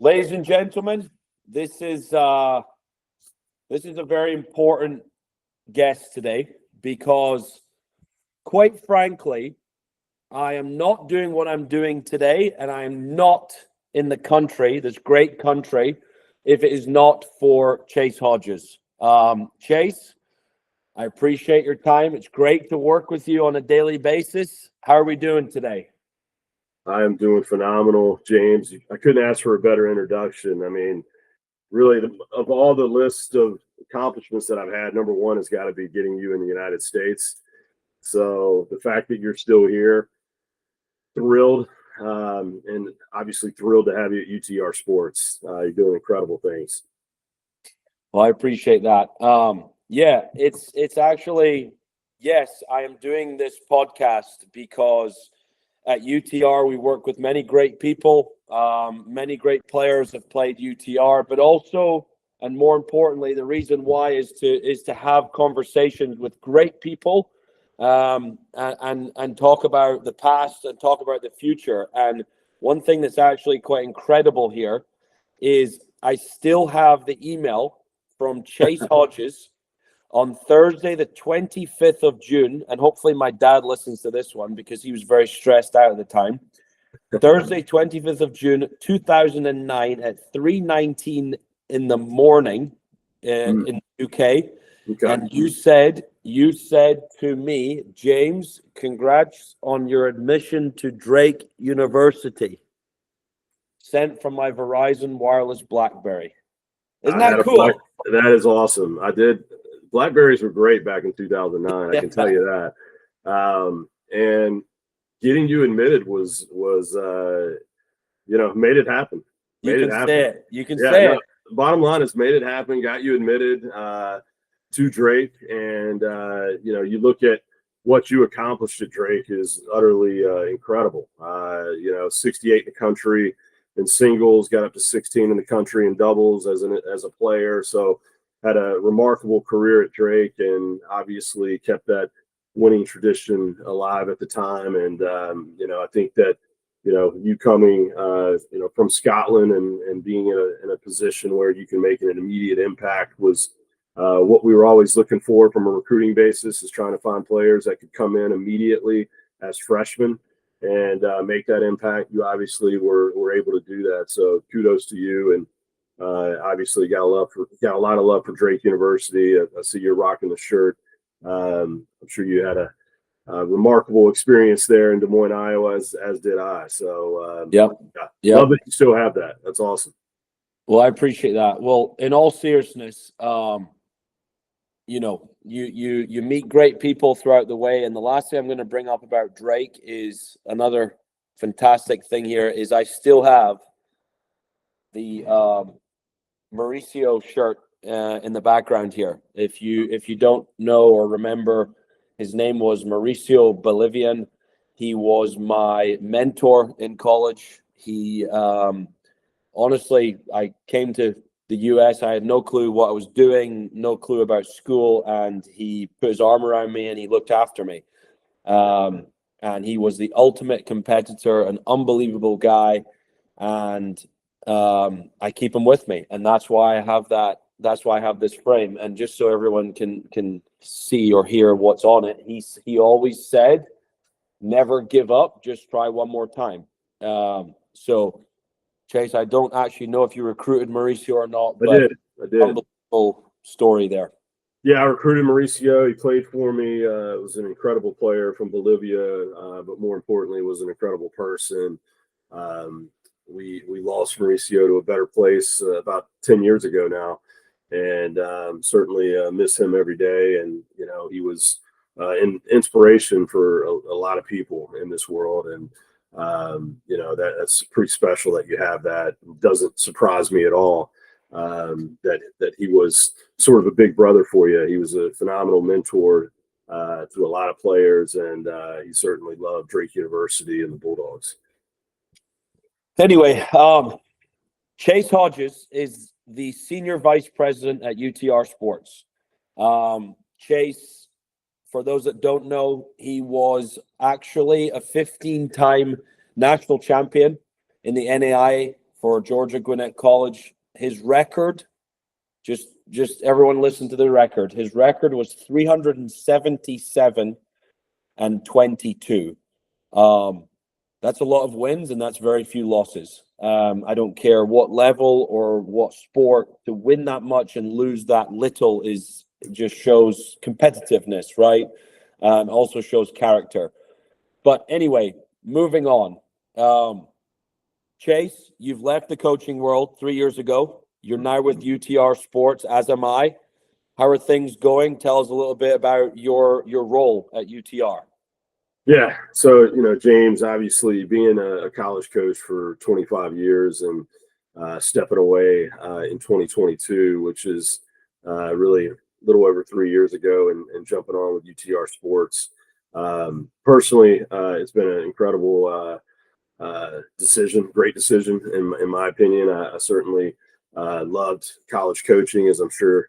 Ladies and gentlemen, this is a very important guest today because, quite frankly, I am not doing what I'm doing today, and I am not in the country, this great country, if it is not for Chase Hodges. Chase, I appreciate your time. It's great to work with you on a daily basis. How are we doing today? I am doing phenomenal, James. I couldn't ask for a better introduction. I mean, really, of all the list of accomplishments that I've had, number one has got to be getting you in the United States. So the fact that you're still here, thrilled, and obviously thrilled to have you at UTR Sports. You're doing incredible things. Well, I appreciate that. Yeah, it's actually, yes, I am doing this podcast because at UTR we work with many great people. Many great players have played UTR, but also, and more importantly, the reason why is to have conversations with great people, and talk about the past and talk about the future. And one thing that's actually quite incredible here is I still have the email from Chase Hodges on Thursday, the 25th of June. And hopefully my dad listens to this one because he was very stressed out at the time. Thursday, 25th of June, 2009 at 3:19 in the morning in the UK. Okay. And you said to me, James, congrats on your admission to Drake University. Sent from my Verizon wireless BlackBerry. Isn't that cool? That is awesome. I did. Blackberries were great back in 2009. I can tell you that. And getting you admitted was made it happen. You can say it. Bottom line is made it happen. Got you admitted to Drake, and you look at what you accomplished at Drake is utterly incredible. 68 in the country in singles, got up to 16 in the country in doubles as a player. So had a remarkable career at Drake, and obviously kept that winning tradition alive at the time. And I think that you coming from Scotland and being in a position where you can make an immediate impact was what we were always looking for from a recruiting basis, is trying to find players that could come in immediately as freshmen and make that impact. You obviously were able to do that. So kudos to you. And obviously got a lot of love for Drake University. I see you're rocking the shirt. I'm sure you had a remarkable experience there in Des Moines, Iowa, as did I. So love that you still have that. That's awesome. Well, I appreciate that. Well, in all seriousness, you meet great people throughout the way. And the last thing I'm going to bring up about Drake is another fantastic thing here is I still have the Mauricio shirt in the background here. If you don't know or remember, his name was Mauricio Bolivian. He was my mentor in college. He honestly, I came to the US. I had no clue what I was doing, no clue about school, and he put his arm around me and he looked after me. And he was the ultimate competitor, an unbelievable guy, and I keep him with me, and that's why I have that. That's why I have this frame. And just so everyone can see or hear what's on it, he always said, "Never give up. Just try one more time." So, Chase, I don't actually know if you recruited Mauricio or not. I did. Unbelievable story there. Yeah, I recruited Mauricio. He played for me. Was an incredible player from Bolivia, but more importantly, was an incredible person. We lost Mauricio to a better place about 10 years ago now, and certainly miss him every day. And he was an inspiration for a lot of people in this world. And that's pretty special that you have that. It doesn't surprise me at all that he was sort of a big brother for you. He was a phenomenal mentor to a lot of players, and he certainly loved Drake University and the Bulldogs. Anyway, Chase Hodges is the senior vice president at UTR Sports. Chase, for those that don't know, he was actually a 15-time national champion in the NAIA for Georgia Gwinnett College. His record, just everyone listen to the record. His record was 377-22. That's a lot of wins, and that's very few losses. I don't care what level or what sport, to win that much and lose that little just shows competitiveness, right? Also shows character. But anyway, moving on. Chase, you've left the coaching world 3 years ago. You're now with UTR Sports, as am I. How are things going? Tell us a little bit about your role at UTR. Yeah. So, James, obviously being a college coach for 25 years and stepping away in 2022, which is really a little over 3 years ago, and jumping on with UTR Sports. Personally, it's been an incredible decision, great decision, in my opinion. I certainly loved college coaching, as I'm sure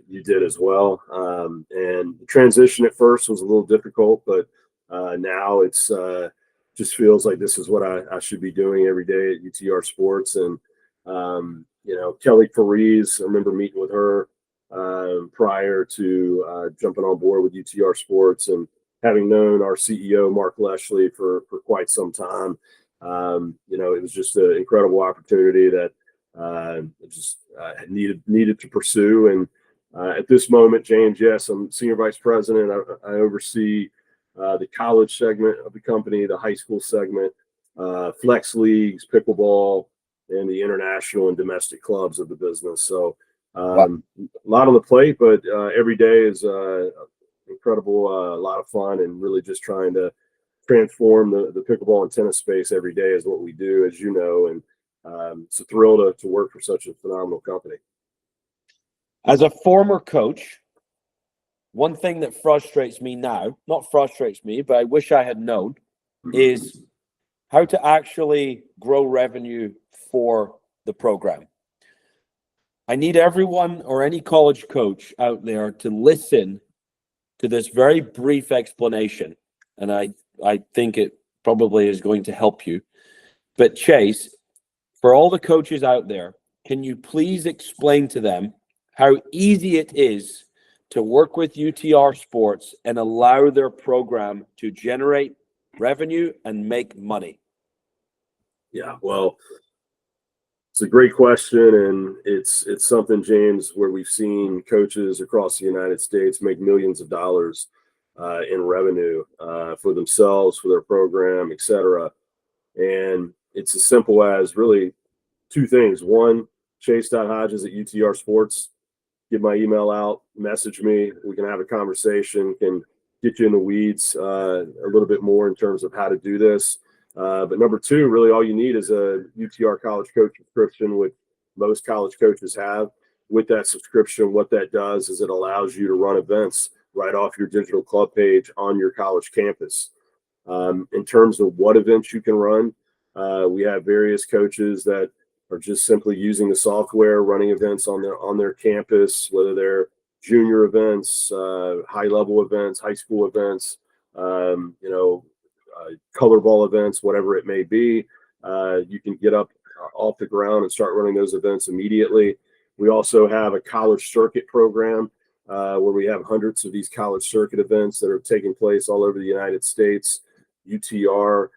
you did as well. And the transition at first was a little difficult, but now it's just feels like this is what I should be doing every day at UTR Sports. And Kelly Parise, I remember meeting with her prior to jumping on board with UTR Sports, and having known our CEO Mark Leshley for quite some time. It was just an incredible opportunity that just needed to pursue. And at this moment, James, yes, I'm senior vice president. I oversee the college segment of the company, the high school segment, flex leagues, pickleball, and the international and domestic clubs of the business. So a lot on the plate, but every day is incredible, a lot of fun, and really just trying to transform the pickleball and tennis space every day is what we do, as you know. And it's a thrill to work for such a phenomenal company. As a former coach, one thing that frustrates me now, not frustrates me, but I wish I had known, is how to actually grow revenue for the program. I need everyone or any college coach out there to listen to this very brief explanation, and I think it probably is going to help you. But Chase, for all the coaches out there, can you please explain to them how easy it is to work with UTR Sports and allow their program to generate revenue and make money? Yeah, well, it's a great question, and it's something, James, where we've seen coaches across the United States make millions of dollars in revenue for themselves, for their program, etc. And it's as simple as really two things. One, Chase.Hodges at UTR Sports. Get my email out, message me. We can have a conversation, can get you in the weeds a little bit more in terms of how to do this. But number two, really all you need is a UTR college coach subscription, which most college coaches have. With that subscription, what that does is it allows you to run events right off your digital club page on your college campus. In terms of what events you can run, we have various coaches that are just simply using the software, running events on their campus, whether they're junior events, high-level events, high school events, color ball events, whatever it may be. You can get up off the ground and start running those events immediately. We also have a college circuit program where we have hundreds of these college circuit events that are taking place all over the United States. UTR,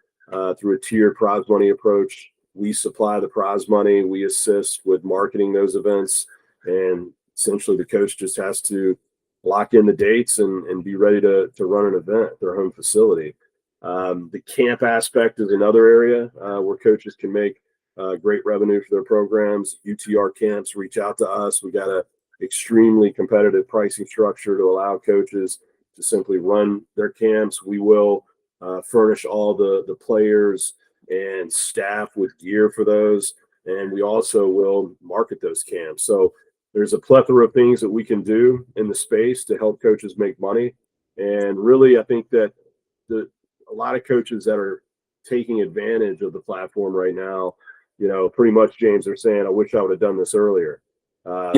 through a tiered prize money approach, we supply the prize money. We assist with marketing those events, and essentially the coach just has to lock in the dates and be ready to run an event at their home facility. The camp aspect is another area where coaches can make great revenue for their programs. UTR camps reach out to us. We got a extremely competitive pricing structure to allow coaches to simply run their camps. We will furnish all the players and staff with gear for those, and we also will market those camps. So there's a plethora of things that we can do in the space to help coaches make money. And really, I think that a lot of coaches that are taking advantage of the platform right now, pretty much, James, they're saying, I wish I would have done this earlier. Reach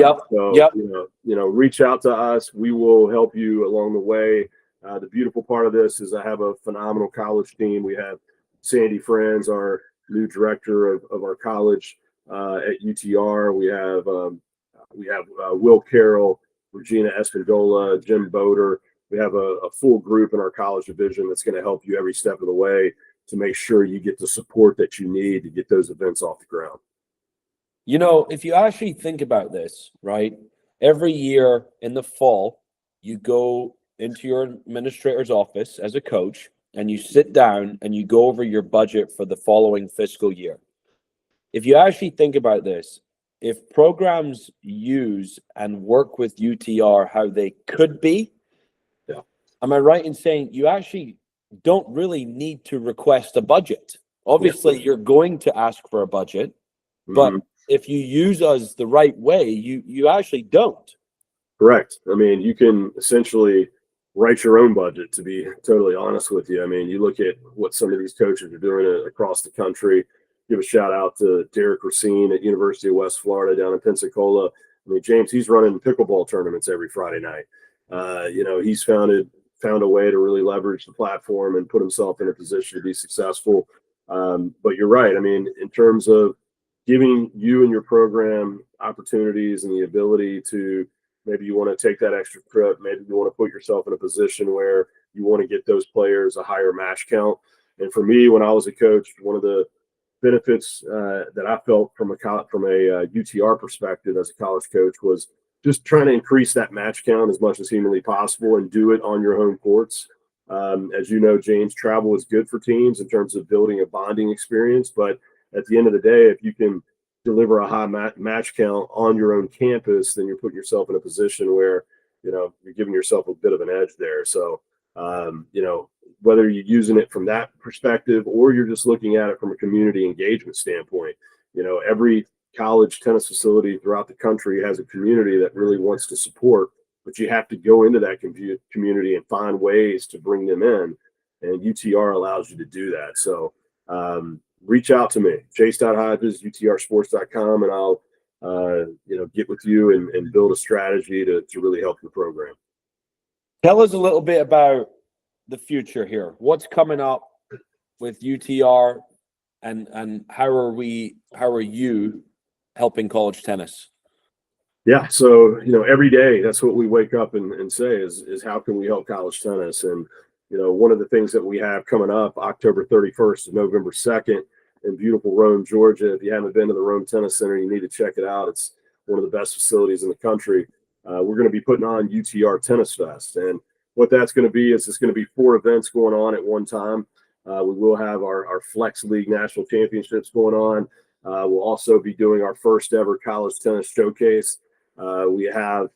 out to us. We will help you along the way. The beautiful part of this is I have a phenomenal college team. We have Sandy Friends, our new director of our college at UTR. We have Will Carroll, Regina Espindola, Jim Boder. We have a full group in our college division that's going to help you every step of the way to make sure you get the support that you need to get those events off the ground. You know, if you actually think about this, right, every year in the fall, you go into your administrator's office as a coach and you sit down and you go over your budget for the following fiscal year. If you actually think about this, if programs use and work with UTR how they could be, yeah. Am I right in saying you actually don't really need to request a budget? Obviously, you're going to ask for a budget, but if you use us the right way, you actually don't. Correct. I mean, you can essentially write your own budget, to be totally honest with you. I mean, you look at what some of these coaches are doing across the country. Give a shout out to Derek Racine at University of West Florida down in Pensacola. I mean, James, he's running pickleball tournaments every Friday night. He's found a way to really leverage the platform and put himself in a position to be successful. But you're right. I mean, in terms of giving you and your program opportunities and the ability to, maybe you want to take that extra trip, maybe you want to put yourself in a position where you want to get those players a higher match count. And for me, when I was a coach, one of the benefits that I felt from a UTR perspective as a college coach was just trying to increase that match count as much as humanly possible and do it on your home courts. As you know, James, travel is good for teams in terms of building a bonding experience. But at the end of the day, if you can deliver a high match count on your own campus, then you're putting yourself in a position where, you're giving yourself a bit of an edge there. So, whether you're using it from that perspective or you're just looking at it from a community engagement standpoint, every college tennis facility throughout the country has a community that really wants to support, but you have to go into that community and find ways to bring them in. And UTR allows you to do that. So reach out to me, Chase.Hodges, UTRsports.com, and I'll get with you and build a strategy to really help the program. Tell us a little bit about the future here. What's coming up with UTR and how are you helping college tennis? Yeah. So, every day that's what we wake up and say is how can we help college tennis? And, one of the things that we have coming up October 31st to November 2nd in beautiful Rome, Georgia. If you haven't been to the Rome Tennis Center, you need to check it out. It's one of the best facilities in the country. We're going to be putting on UTR Tennis Fest. And what that's going to be is it's going to be 4 events going on at one time. We will have our Flex League National Championships going on. We'll also be doing our first ever college tennis showcase. We have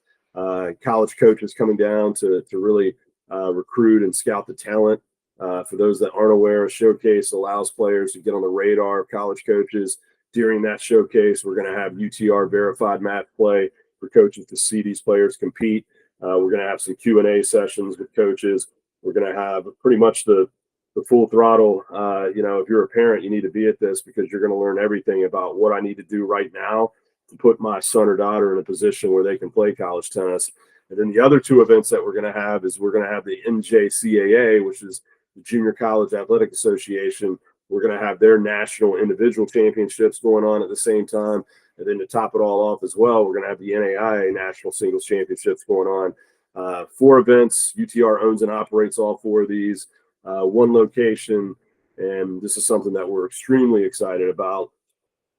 college coaches coming down to really recruit and scout the talent. For those that aren't aware, a showcase allows players to get on the radar of college coaches. During that showcase, we're going to have UTR verified match play for coaches to see these players compete. We're going to have some Q&A sessions with coaches. We're going to have pretty much the full throttle. If you're a parent, you need to be at this because you're going to learn everything about what I need to do right now to put my son or daughter in a position where they can play college tennis. And then the other 2 events that we're going to have is we're going to have the NJCAA, which is the Junior College Athletic Association. We're going to have their national individual championships going on at the same time. And then to top it all off as well, we're going to have the NAIA National Singles Championships going on. 4 events. UTR owns and operates all 4 of these. 1 location. And this is something that we're extremely excited about.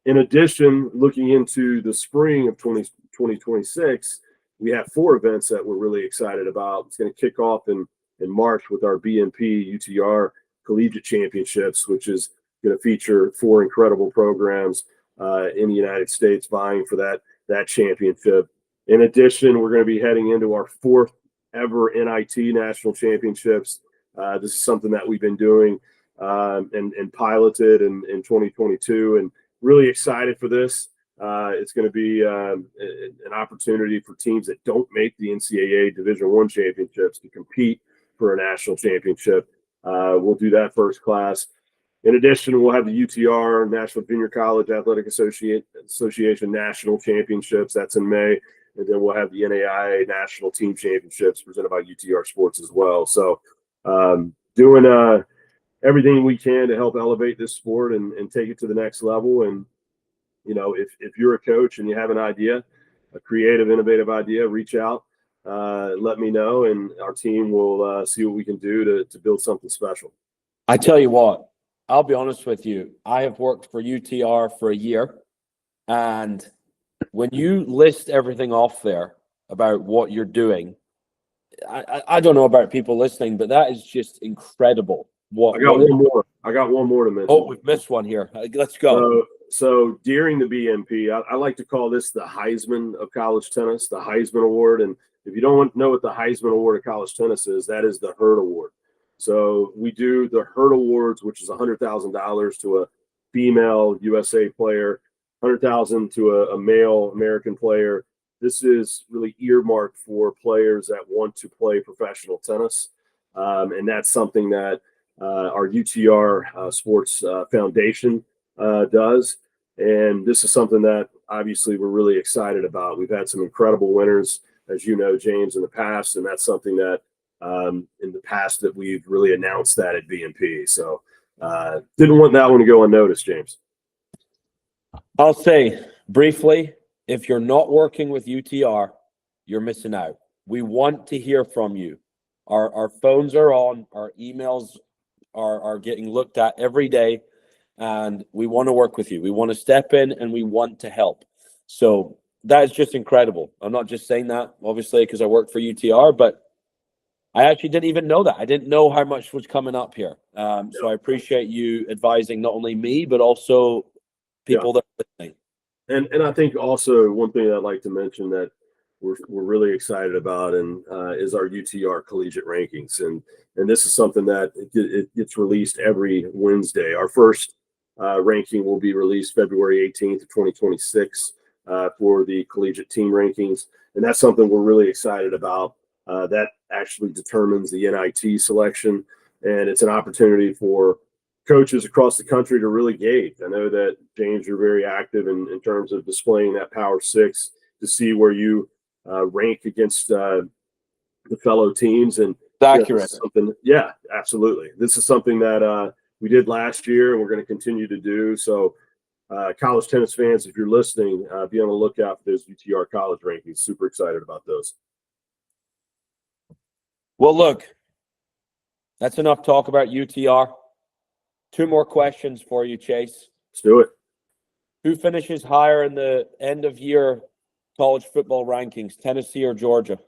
In addition, looking into the spring of 2026, we have 4 events that we're really excited about. It's going to kick off in March with our BNP UTR Collegiate Championships, which is going to feature 4 incredible programs in the United States vying for that championship. In addition, we're going to be heading into our 4th ever NIT National Championships. This is something that we've been doing and piloted in 2022, and really excited for this. It's going to be an opportunity for teams that don't make the NCAA Division I championships to compete for a national championship. We'll do that first class. In addition, we'll have the UTR National Junior College Athletic Association National Championships. That's in May. And then we'll have the NAIA National Team Championships presented by UTR Sports as well. So doing everything we can to help elevate this sport and take it to the next level. And, if you're a coach and you have an idea, a creative, innovative idea, reach out, let me know, and our team will see what we can do to build something special. I tell you what, I'll be honest with you. I have worked for UTR for a year, and when you list everything off there about what you're doing, I don't know about people listening, but that is just incredible. I got one more. I got one more to mention. Oh, we've missed one here. Let's go. So during the BMP, I like to call this the Heisman of college tennis, the Heisman Award. And if you don't know what the Heisman Award of college tennis is, that is the Hurt Award. So we do the Hurt Awards, which is $100,000 to a female USA player, $100,000 to a male American player. This is really earmarked for players that want to play professional tennis, and that's something that our UTR Sports Foundation does. And this is something that obviously we're really excited about. We've had some incredible winners, as you know, James, in the past, and that's something that in the past that we've really announced that at BMP. So didn't want that one to go unnoticed, James. I'll say briefly, if you're not working with UTR, you're missing out. We want to hear from you. Our phones are on, our emails are getting looked at every day, and we want to work with you. We want to step in and we want to help. So that is just incredible. I'm not just saying that, obviously, because I work for UTR, but I actually didn't even know that. I didn't know how much was coming up here. So I appreciate you advising not only me, but also people that are listening. And I think also one thing I'd like to mention that we're really excited about and is our UTR collegiate rankings. And this is something that it gets released every Wednesday. Our first ranking will be released February 18th of 2026 for the collegiate team rankings. And that's something we're really excited about. That actually determines the NIT selection. And it's an opportunity for coaches across the country to really gauge. I know that, James, you're very active in terms of displaying that Power Six to see where you rank against the fellow teams. And accurate. Yeah, absolutely. This is something that we did last year and we're going to continue to do. So college tennis fans, if you're listening, be on the lookout for those UTR college rankings. Super excited about those. Well, look, that's enough talk about UTR. 2 more questions for you, Chase. Let's do it. Who finishes higher in the end of year college football rankings, Tennessee or Georgia?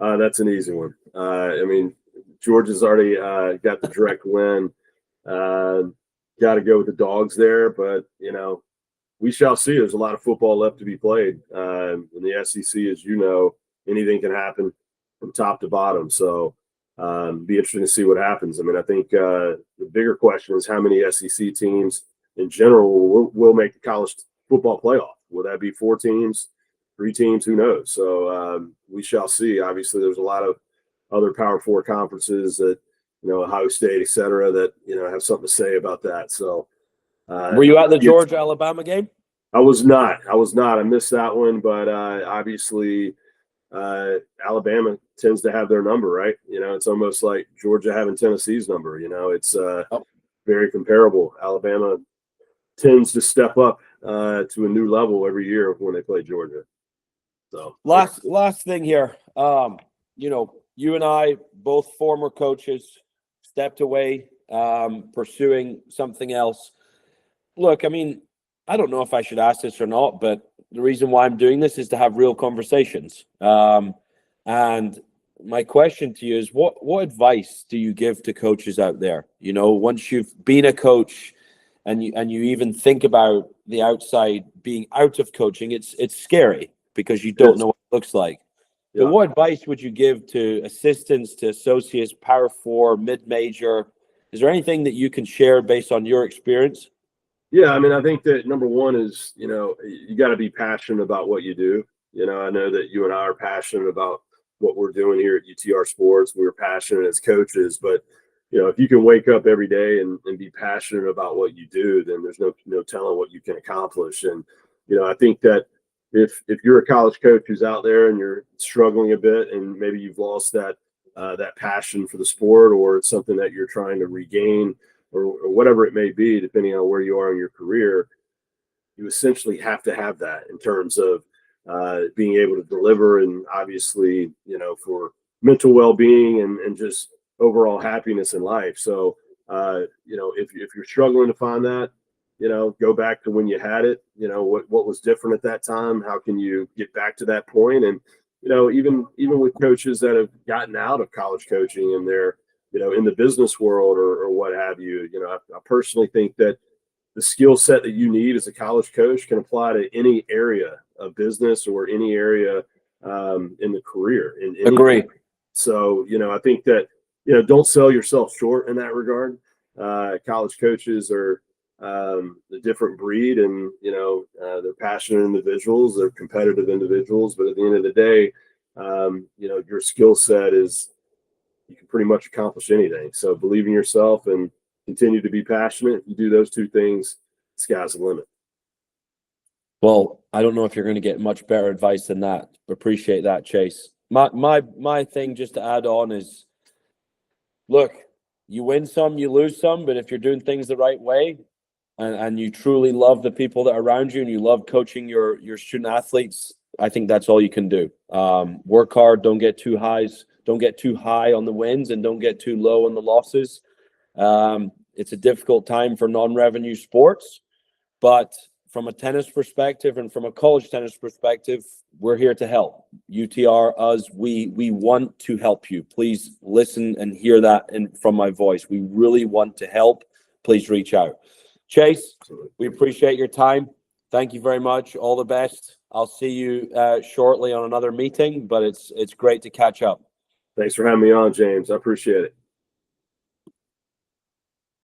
That's an easy one. I mean, Georgia's already got the direct win. Got to go with the dogs there, but we shall see. There's a lot of football left to be played. In the SEC, as you know, anything can happen from top to bottom. So be interesting to see what happens. I mean, I think the bigger question is how many SEC teams in general will make the college football playoff. Will that be 4 teams, 3 teams? Who knows? So we shall see. Obviously, there's a lot of other Power 4 conferences that, Ohio State, et cetera, that, have something to say about that. So were you at the Georgia-Alabama game? I was not. I missed that one, but obviously Alabama tends to have their number, right? It's almost like Georgia having Tennessee's number. It's very comparable. Alabama tends to step up to a new level every year when they play Georgia. So last thing here, you and I, both former coaches, stepped away, pursuing something else. Look, I mean, I don't know if I should ask this or not, but the reason why I'm doing this is to have real conversations. And my question to you is, what advice do you give to coaches out there? Once you've been a coach and you even think about the outside being out of coaching, it's scary because you don't know what it looks like. Yeah. But what advice would you give to assistants, to associates, Power 4, mid-major? Is there anything that you can share based on your experience? Yeah, I mean, I think that number one is, you got to be passionate about what you do. I know that you and I are passionate about what we're doing here at UTR Sports. We're passionate as coaches, but, if you can wake up every day and be passionate about what you do, then there's no telling what you can accomplish. And, I think that if you're a college coach who's out there and you're struggling a bit and maybe you've lost that that passion for the sport, or it's something that you're trying to regain, or whatever it may be, depending on where you are in your career, you essentially have to have that in terms of being able to deliver, and obviously, for mental well-being and just overall happiness in life. So, if you're struggling to find that, go back to when you had it. What was different at that time? How can you get back to that point? And even with coaches that have gotten out of college coaching and they're in the business world or what have you, I personally think that the skill set that you need as a college coach can apply to any area of business or any area in the career. Agree. So, I think that, don't sell yourself short in that regard. College coaches are a different breed, and, they're passionate individuals, they're competitive individuals, but at the end of the day, your skill set is, you can pretty much accomplish anything. So believe in yourself and continue to be passionate. You do those two things, the sky's the limit. Well, I don't know if you're going to get much better advice than that. Appreciate that, Chase. My thing, just to add on, is, look, you win some, you lose some, but if you're doing things the right way, and you truly love the people that are around you, and you love coaching your student athletes, I think that's all you can do. Work hard, don't get too high on the wins, and don't get too low on the losses. It's a difficult time for non-revenue sports, but from a tennis perspective and from a college tennis perspective, we're here to help. UTR, us, we want to help you. Please listen and hear that from my voice. We really want to help. Please reach out. Chase, we appreciate your time. Thank you very much. All the best. I'll see you shortly on another meeting, but it's great to catch up. Thanks for having me on, James. I appreciate it.